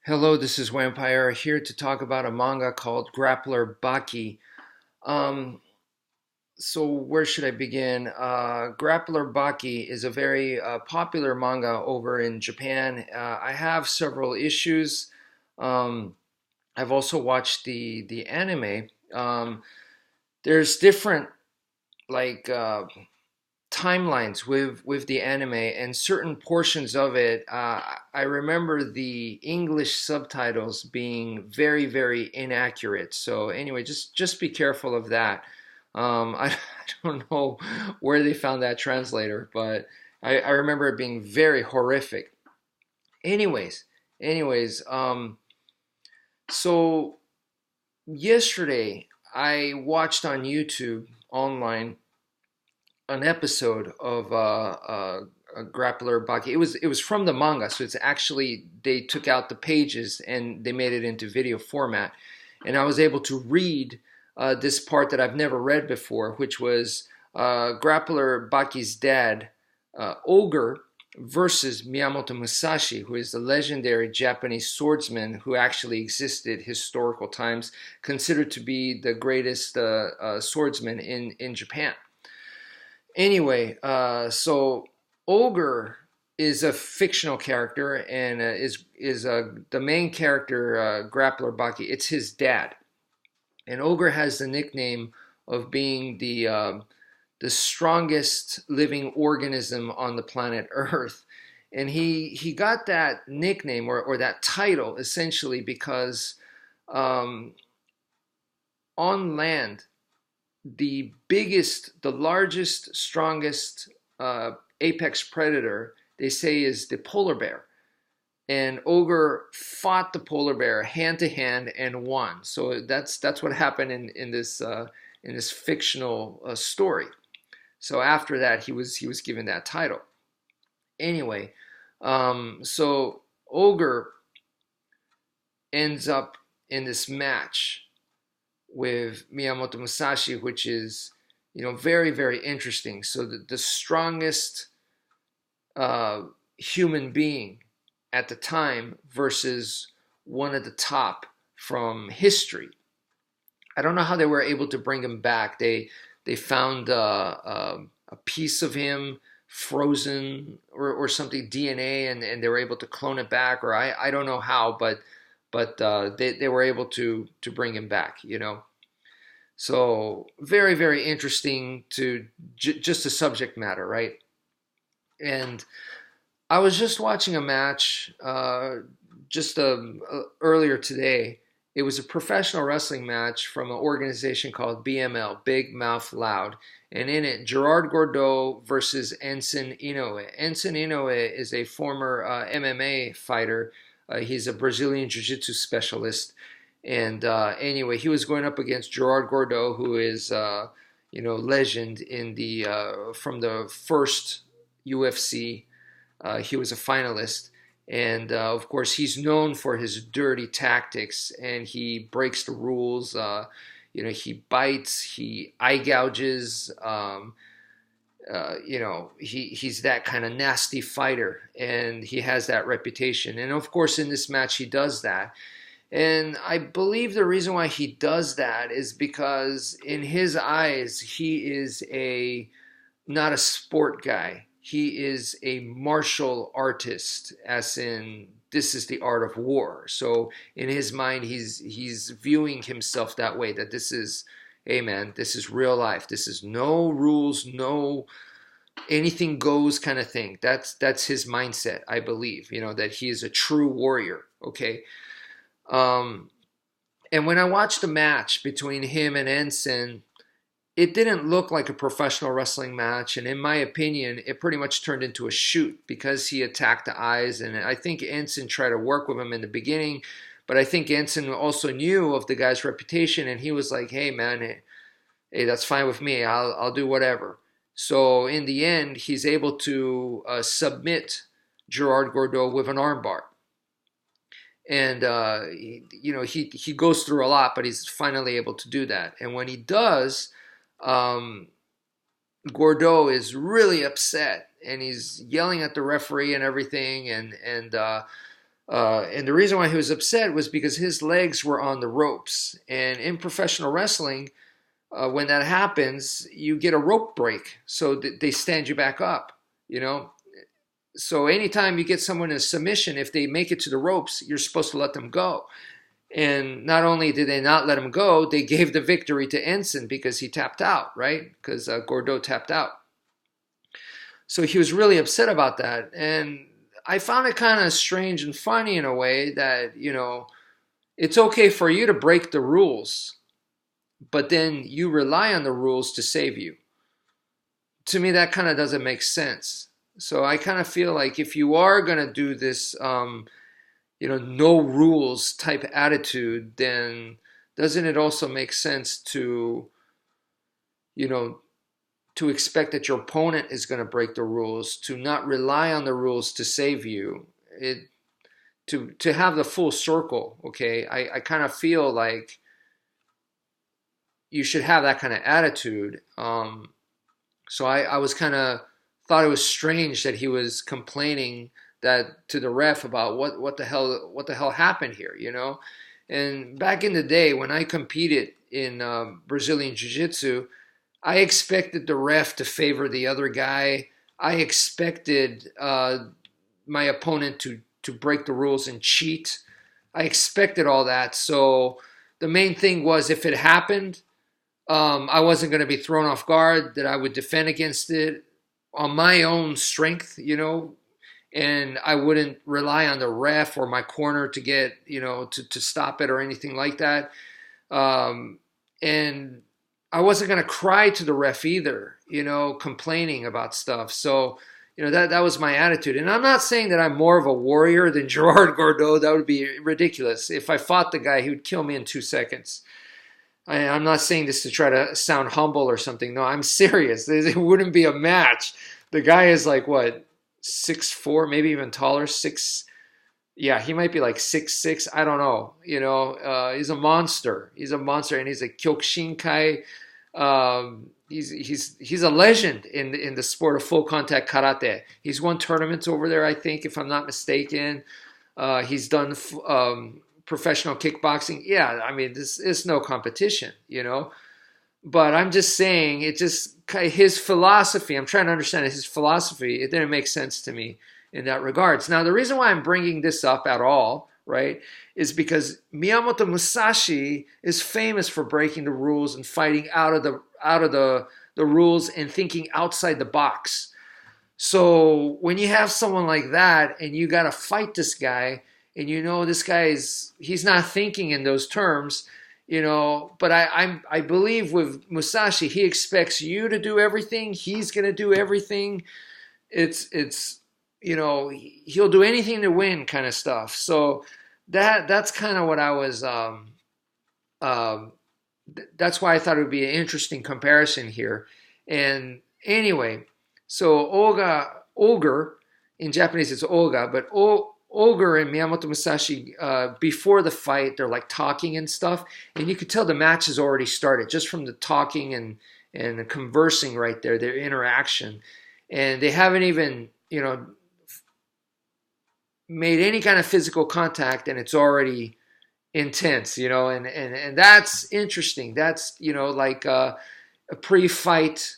Hello, this is wmpyr here to talk about a manga called Grappler Baki. Um, so where should I begin? Grappler Baki is a very popular manga over in Japan. I have several issues. Um, I've also watched the anime. There's different like timelines with the anime and certain portions of it. I remember the English subtitles being very inaccurate. So anyway, just be careful of that. I don't know where they found that translator, but I remember it being very horrific. Anyways, anyways, so yesterday I watched on YouTube online an episode of Grappler Baki. It was from the manga, so it's actually they took out the pages and they made it into video format, and I was able to read this part that I've never read before, which was Grappler Baki's dad, Ogre, versus Miyamoto Musashi, who is the legendary Japanese swordsman who actually existed historical times, considered to be the greatest swordsman in Japan. Anyway, so Ogre is a fictional character and is the main character, Grappler Baki. It's his dad, and Ogre has the nickname of being the strongest living organism on the planet Earth, and he got that nickname or that title essentially because um, on land the largest, strongest apex predator, they say, is the polar bear. And Ogre fought the polar bear hand to hand and won. So that's what happened in this fictional story. So after that, he was given that title. Anyway, so Ogre ends up in this match with Miyamoto Musashi, which is, very interesting. So the strongest uh, human being at the time versus one at the top from history. I don't know how they were able to bring him back. They found a piece of him frozen or something, DNA, and they were able to clone it back, or I don't know how, but they were able to bring him back. So very interesting to just the subject matter, right? And I was just watching a match just earlier today. It was a professional wrestling match from an organization called BML, Big Mouth Loud. And in it, Gerard Gordeau versus Enson Inoue. Enson Inoue is a former MMA fighter. He's a Brazilian Jiu-Jitsu specialist. And anyway, he was going up against Gerard Gordeau, who is, legend in the from the first UFC. He was a finalist. And of course, he's known for his dirty tactics, and he breaks the rules. He bites, he eye gouges. He's that kind of nasty fighter, and he has that reputation. And of course, in this match, he does that. And I believe the reason why he does that is because in his eyes, he is a not a sport guy. He is a martial artist, as in this is the art of war. So in his mind, he's viewing himself that way. That this is, hey man, this is real life. This is no rules, no anything goes kind of thing. That's his mindset, I believe. That he is a true warrior. Okay. Um, and when I watched the match between him and Ensign, it didn't look like a professional wrestling match, and in my opinion, it pretty much turned into a shoot because he attacked the eyes, and I think Ensign tried to work with him in the beginning, but I think Ensign also knew of the guy's reputation, and he was like, "Hey, man, hey, that's fine with me. I'll do whatever." So in the end, he's able to submit Gerard Gordeau with an armbar, and he goes through a lot, but he's finally able to do that, and when he does. Um, Gordeau is really upset and he's yelling at the referee and everything. And And the reason why he was upset was because his legs were on the ropes. And in professional wrestling, when that happens, you get a rope break. So they stand you back up, you know? So anytime you get someone in a submission, if they make it to the ropes, you're supposed to let them go. And not only did they not let him go, they gave the victory to Ensign because he tapped out, right? Because Gordeau tapped out. So he was really upset about that. And I found it kind of strange and funny in a way that, it's okay for you to break the rules, but then you rely on the rules to save you. To me, that kind of doesn't make sense. So I kind of feel like if you are going to do this, no rules type attitude, then doesn't it also make sense you know, to expect that your opponent is going to break the rules, to not rely on the rules to save you, to have the full circle, okay? I kind of feel like you should have that kind of attitude. So I was kind of thought it was strange that he was complaining that to the ref about what the hell happened here, And back in the day when I competed in Brazilian Jiu-Jitsu, I expected the ref to favor the other guy. I expected my opponent to break the rules and cheat. I expected all that. So the main thing was if it happened, I wasn't going to be thrown off guard, that I would defend against it on my own strength, and I wouldn't rely on the ref or my corner to get, to stop it or anything like that. And I wasn't going to cry to the ref either, complaining about stuff. So, that was my attitude. And I'm not saying that I'm more of a warrior than Gerard Gordeau. That would be ridiculous. If I fought the guy, he would kill me in 2 seconds. I'm not saying this to try to sound humble or something. No, I'm serious. It wouldn't be a match. The guy is like, what, 6'4", maybe even taller, 6. Yeah, he might be like 6'6". I don't know. He's a monster. He's a monster, and he's a Kyokushinkai. He's a legend in the sport of full contact karate. He's won tournaments over there, I think, if I'm not mistaken. He's done professional kickboxing. Yeah, I mean, this is no competition, But I'm just saying, his philosophy, I'm trying to understand his philosophy, it didn't make sense to me in that regards. Now, the reason why I'm bringing this up at all, right, is because Miyamoto Musashi is famous for breaking the rules and fighting out of the rules and thinking outside the box. So when you have someone like that and you got to fight this guy, and this guy he's not thinking in those terms, but I believe with Musashi, he expects you to do everything. He's going to do everything. It's he'll do anything to win kind of stuff. So that's kind of what I was, that's why I thought it would be an interesting comparison here. And anyway, so Ogre, in Japanese it's Oga, but Ogre and Miyamoto Musashi, before the fight, they're like talking and stuff. And you could tell the match has already started just from the talking and the conversing right there, their interaction. And they haven't even, made any kind of physical contact, and it's already intense, and that's interesting. That's, like a pre-fight,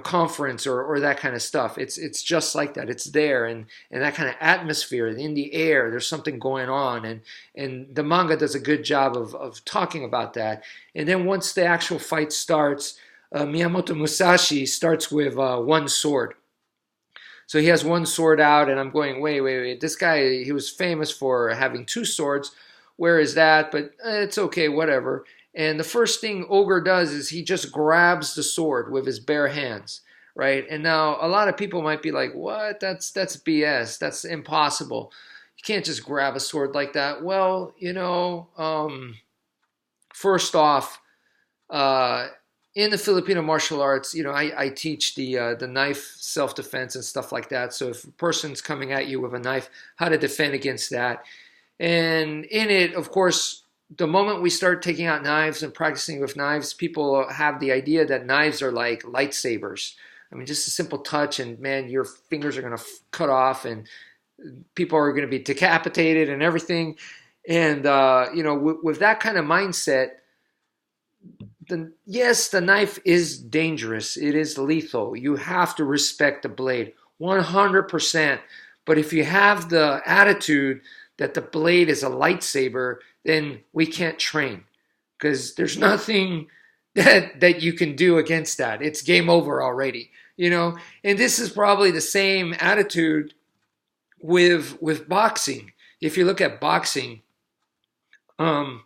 conference or that kind of stuff. It's just like that. It's there, and that kind of atmosphere in the air. There's something going on, and the manga does a good job of talking about that. And then once the actual fight starts, Miyamoto Musashi starts with one sword. So he has one sword out, and I'm going, wait. This guy, he was famous for having 2 swords. Where is that? But it's okay, whatever. And the first thing Ogre does is he just grabs the sword with his bare hands, right? And now a lot of people might be like, what? That's BS. That's impossible. You can't just grab a sword like that. Well, first off, in the Filipino martial arts, I teach the knife self-defense and stuff like that. So if a person's coming at you with a knife, how to defend against that. And in it, of course, the moment we start taking out knives and practicing with knives, people have the idea that knives are like lightsabers. I mean, just a simple touch and, man, your fingers are going to cut off. And People are going to be decapitated and everything. And with that kind of mindset, yes, the knife is dangerous. It is lethal. You have to respect the blade 100%. But if you have the attitude that the blade is a lightsaber, then we can't train because there's nothing that you can do against that. It's game over already, And this is probably the same attitude with boxing. If you look at boxing, um,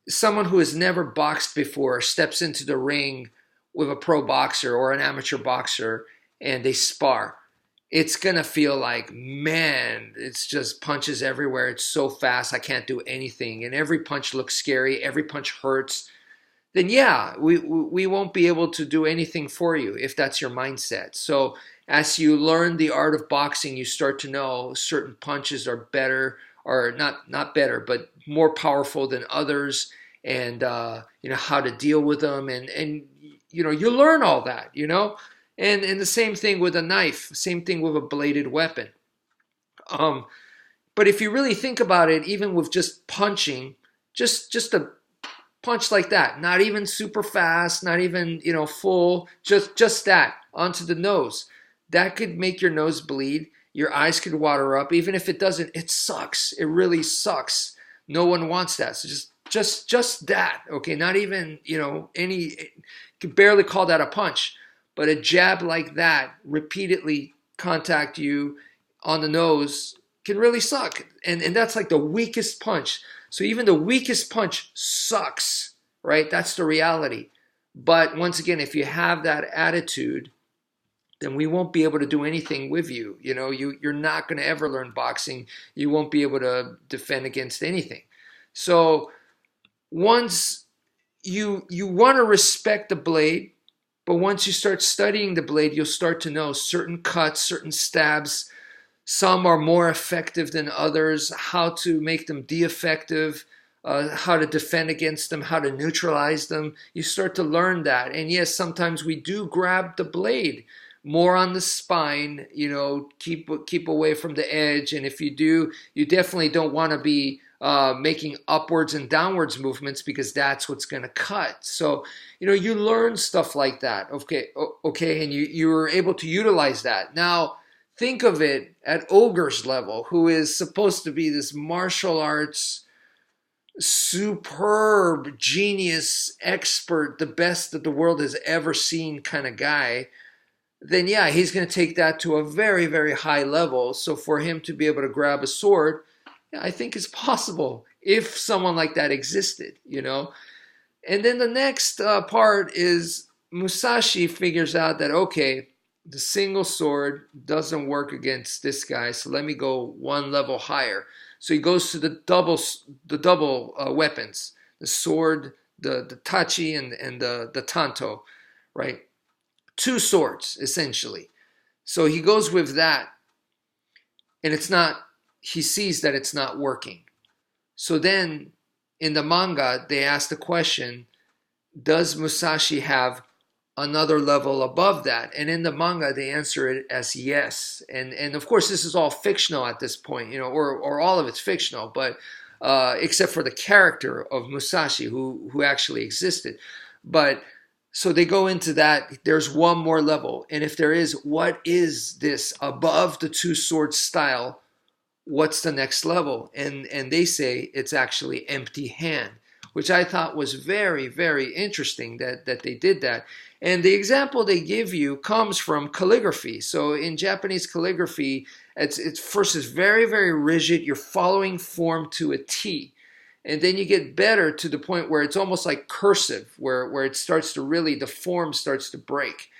someone who has never boxed before steps into the ring with a pro boxer or an amateur boxer and they spar, it's going to feel like, man, it's just punches everywhere. It's so fast. I can't do anything. And every punch looks scary. Every punch hurts. Then yeah, we won't be able to do anything for you if that's your mindset. So as you learn the art of boxing, you start to know certain punches are better, or not better, but more powerful than others, and how to deal with them, and you learn all that, and the same thing with a knife, same thing with a bladed weapon. But if you really think about it, even with just punching, just a punch like that, not even super fast, not even full, just that onto the nose, that could make your nose bleed. Your eyes could water up. Even if it doesn't, it sucks. It really sucks. No one wants that. So just that, okay? Not even any. You could barely call that a punch, but a jab like that repeatedly contact you on the nose can really suck. And that's like the weakest punch. So even the weakest punch sucks, right? That's the reality. But once again, if you have that attitude, then we won't be able to do anything with you. You're not going to ever learn boxing. You won't be able to defend against anything. So once you want to respect the blade, but once you start studying the blade, you'll start to know certain cuts, certain stabs. Some are more effective than others, how to make them de-effective, how to defend against them, how to neutralize them. You start to learn that. And yes, sometimes we do grab the blade more on the spine, keep away from the edge. And if you do, you definitely don't want to be making upwards and downwards movements, because that's what's going to cut. So, you learn stuff like that. Okay, and you're able to utilize that. Now, think of it at Ogre's level, who is supposed to be this martial arts superb genius expert, the best that the world has ever seen kind of guy. Then yeah, he's going to take that to a very, very high level. So for him to be able to grab a sword, yeah, I think is possible if someone like that existed, And then the next part is Musashi figures out that, okay, the single sword doesn't work against this guy, so let me go one level higher. So he goes to the double weapons, the sword, the tachi, and the tanto, right? Two swords, essentially. So he goes with that, and he sees that it's not working. So then, in the manga, they ask the question, does Musashi have another level above that? And in the manga, they answer it as yes. And of course, this is all fictional at this point, or all of it's fictional, but except for the character of Musashi, who actually existed. But so they go into that. There's one more level. And if there is, what is this above the two sword style? What's the next level? And they say it's actually empty hand, which I thought was very, very interesting that they did that. And the example they give you comes from calligraphy. So in Japanese calligraphy, it's first is very, very rigid. You're following form to a T. And then you get better to the point where it's almost like cursive, where it starts to really, the form starts to break.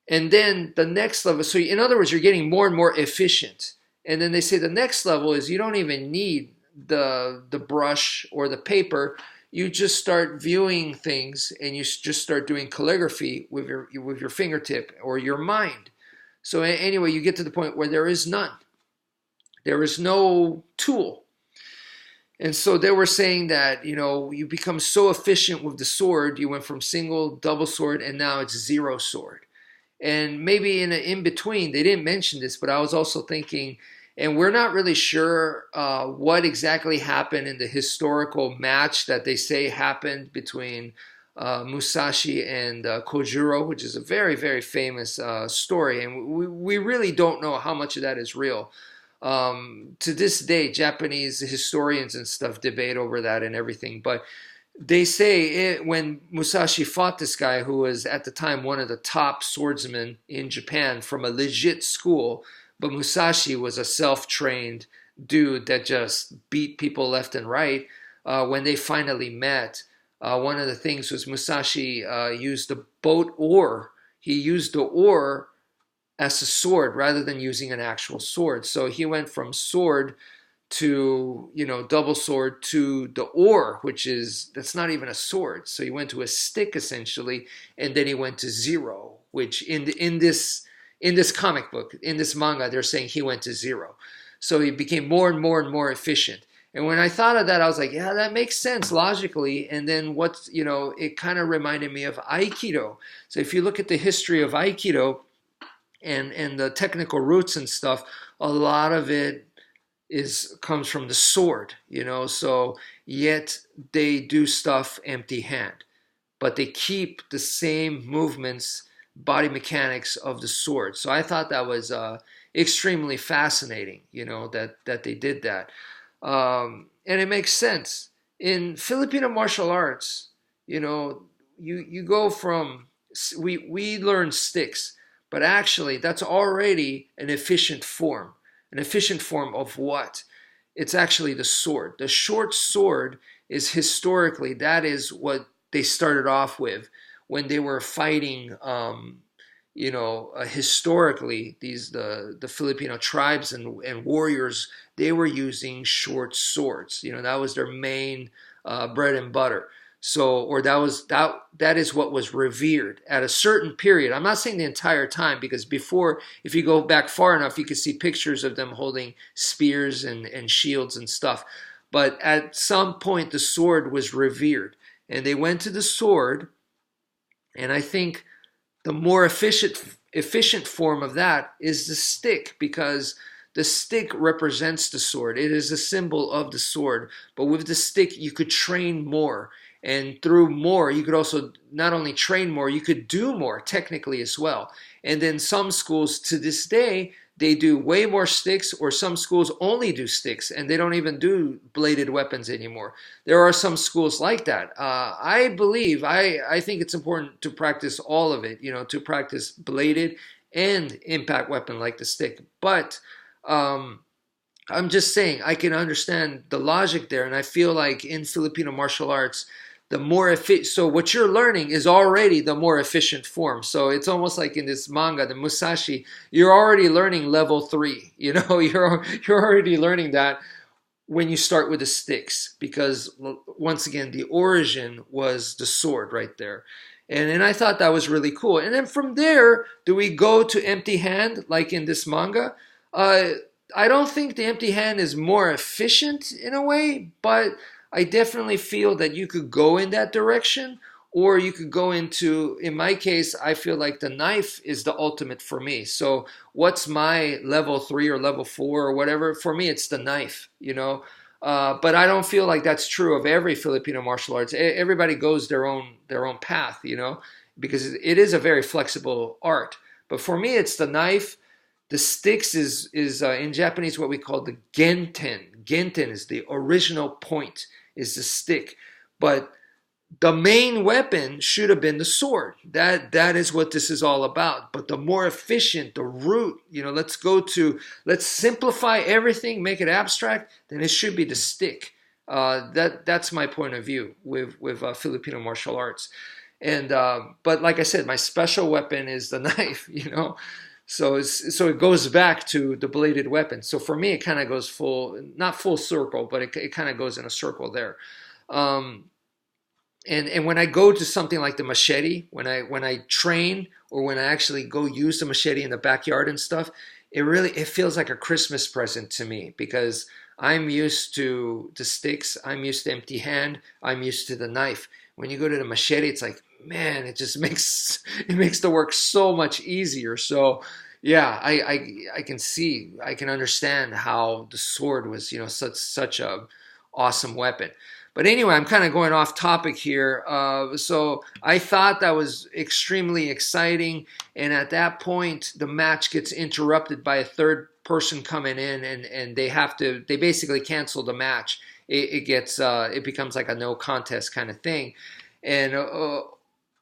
And then the next level, so in other words, you're getting more and more efficient. And then they say the next level is you don't even need the brush or the paper. You just start viewing things, and you just start doing calligraphy with your fingertip or your mind. So anyway, you get to the point where there is none. There is no tool. And so they were saying that, you become so efficient with the sword, you went from single, double sword, and now it's zero sword. And maybe in between, they didn't mention this, but I was also thinking, and we're not really sure what exactly happened in the historical match that they say happened between Musashi and Kojuro, which is a very, very famous story. And we really don't know how much of that is real. To this day, Japanese historians and stuff debate over that and everything. But they say when Musashi fought this guy who was at the time one of the top swordsmen in Japan from a legit school, but Musashi was a self-trained dude that just beat people left and right. When they finally met, one of the things was Musashi used the boat oar. He used the oar as a sword rather than using an actual sword. So he went from sword to, double sword to the oar, which is, that's not even a sword. So he went to a stick essentially, and then he went to zero, which in this comic book, in this manga, they're saying he went to zero. So he became more and more and more efficient. And when I thought of that, I was like, yeah, that makes sense logically. And then it kind of reminded me of Aikido. So if you look at the history of Aikido and the technical roots and stuff, a lot of it comes from the sword, so yet they do stuff empty hand, but they keep the same movements, body mechanics of the sword. So I thought that was extremely fascinating, that they did that. And it makes sense. In Filipino martial arts, you go from, we learn sticks, but actually that's already an efficient form. An efficient form of what? It's actually the sword. The short sword is historically, that is what they started off with when they were fighting, historically, the Filipino tribes and warriors, they were using short swords. That was their main bread and butter. So, or that is what was revered at a certain period. I'm not saying the entire time, because before, if you go back far enough, you can see pictures of them holding spears and shields and stuff. But at some point, the sword was revered, and they went to the sword. And I think the more efficient form of that is the stick, because the stick represents the sword. It is a symbol of the sword. But with the stick, you could train more. And through more, you could also not only train more, you could do more technically as well. And then some schools to this day, they do way more sticks, or some schools only do sticks and they don't even do bladed weapons anymore. There are some schools like that. I think it's important to practice all of it, to practice bladed and impact weapon like the stick. But I'm just saying, I can understand the logic there. And I feel like in Filipino martial arts, the more efficient, so what you're learning is already the more efficient form. So it's almost like in this manga, the Musashi, you're already learning level 3. You're already learning that when you start with the sticks, because once again, the origin was the sword right there. And I thought that was really cool. And then from there, do we go to empty hand like in this manga? I don't think the empty hand is more efficient in a way, but I definitely feel that you could go in that direction, or you could go into, in my case, I feel like the knife is the ultimate for me. So what's my level 3 or level 4 or whatever? For me, it's the knife, but I don't feel like that's true of every Filipino martial arts. Everybody goes their own path, because it is a very flexible art. But for me, it's the knife. The sticks is in Japanese what we call the genten. Genten is the original point, is the stick. But the main weapon should have been the sword. That is what this is all about. But the more efficient, the root, let's simplify everything, make it abstract, then it should be the stick. That's my point of view with Filipino martial arts. And but like I said, my special weapon is the knife, So it goes back to the bladed weapon. So for me, it kind of goes not full circle, but it kind of goes in a circle there. And when I go to something like the machete, when I train, or when I actually go use the machete in the backyard and stuff, it feels like a Christmas present to me, because I'm used to the sticks, I'm used to empty hand, I'm used to the knife. when you go to the machete, it's like, man, it just makes it makes the work so much easier. So yeah, I can see, I can understand how the sword was, such a awesome weapon. But anyway, I'm kind of going off topic here. So I thought that was extremely exciting, and at that point, the match gets interrupted by a third person coming in, and they basically cancel the match. It becomes like a no contest kind of thing, and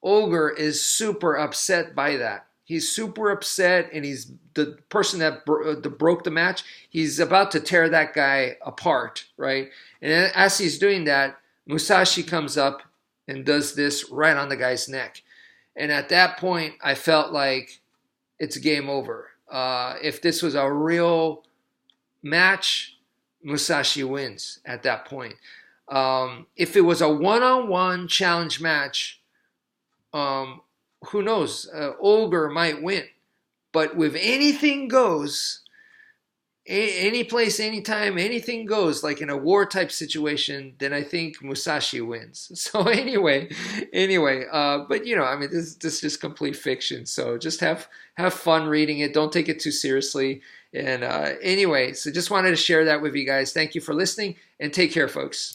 Ogre is super upset by that. He's super upset, and he's the person that broke the match. He's about to tear that guy apart, right? And as he's doing that, Musashi comes up and does this right on the guy's neck. And at that point, I felt like it's game over. If this was a real match, Musashi wins at that point. If it was a one-on-one challenge match, who knows? Ogre might win. But with anything goes, any place, anytime, anything goes, like in a war type situation, then I think Musashi wins. So anyway, but I mean, this is just complete fiction. So just have fun reading it. Don't take it too seriously. And anyway, so just wanted to share that with you guys. Thank you for listening, and take care, folks.